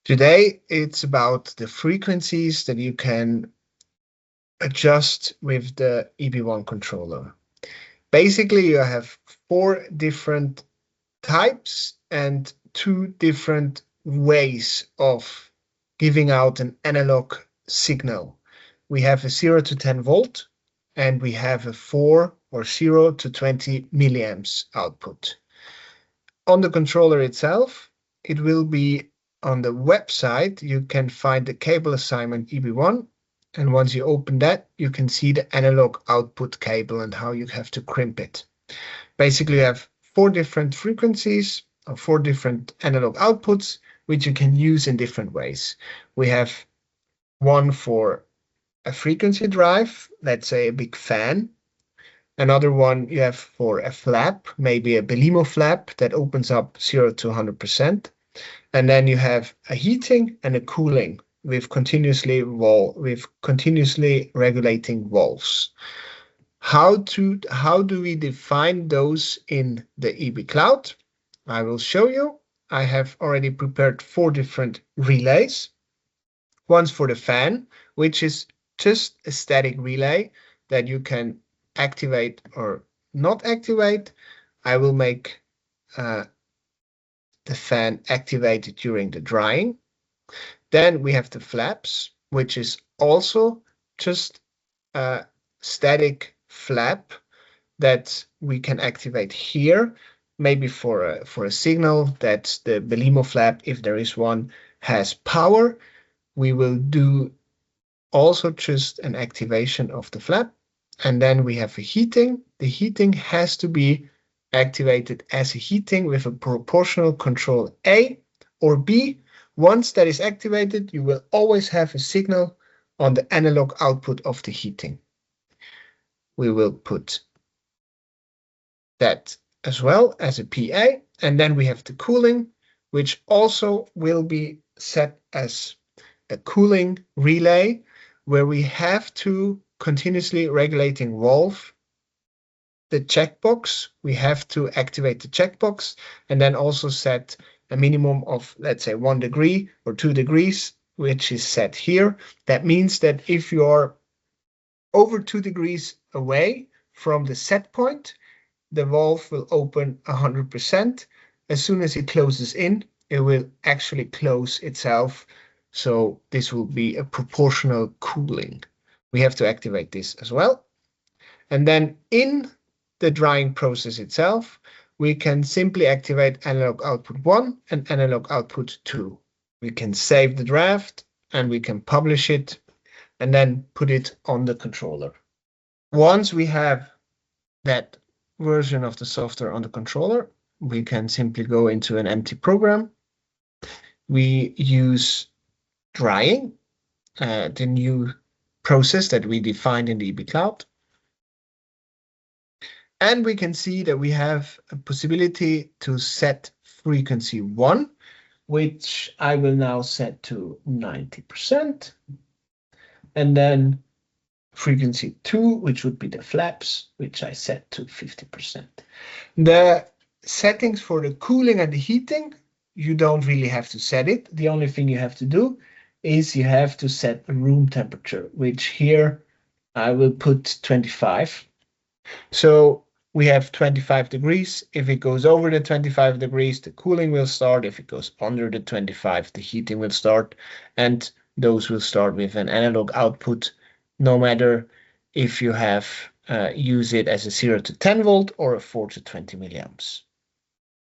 Today, it's about the frequencies that you can adjust with the EB1 controller. Basically, you have 4 different types and 2 different ways of giving out an analog signal. We have a 0 to 10 volt, and we have a 4 or 0 to 20 milliamps output. On the controller itself, it will be on the website. You can find the cable assignment EB1, and once you open that, you can see the analog output cable and how you have to crimp it. Basically, you have 4 different frequencies or 4 different analog outputs, which you can use in different ways. We have one for a frequency drive, let's say a big fan. Another one you have for a flap, maybe a Belimo flap that opens up 0 to 100%. And then you have a heating and a cooling with continuously regulating valves. How do we define those in the EBCloud? I will show you. I have already prepared 4 different relays. One's for the fan, which is just a static relay that you can activate or not activate. I will make the fan activated during the drying. Then we have the flaps, which is also just a static flap that we can activate here, maybe for a signal that the Belimo flap, if there is one, has power. We will do also just an activation of the flap. And then we have a heating. The heating has to be activated as a heating with a proportional control A or B. Once that is activated, you will always have a signal on the analog output of the heating. We will put that as well as a PA. And then we have the cooling, which also will be set as a cooling relay, where we have to continuously regulating valve, the checkbox. We have to activate the checkbox and then also set a minimum of, let's say, 1 degree or 2 degrees, which is set here. That means that if you're over 2 degrees away from the set point, the valve will open 100%. As soon as it closes in, it will actually close itself. So this will be a proportional cooling. We have to activate this as well. And then in the drying process itself, we can simply activate analog output 1 and analog output 2. We can save the draft and we can publish it and then put it on the controller. Once we have that version of the software on the controller, we can simply go into an empty program. We use drying, the new process that we defined in the EBCloud. And we can see that we have a possibility to set frequency 1, which I will now set to 90%. And then frequency 2, which would be the flaps, which I set to 50%. The settings for the cooling and the heating, you don't really have to set it. The only thing you have to do is you have to set a room temperature, which here I will put 25. So we have 25 degrees. If it goes over the 25 degrees, the cooling will start. If it goes under the 25, the heating will start. And those will start with an analog output, no matter if you have use it as a 0 to 10 volt or a 4 to 20 milliamps.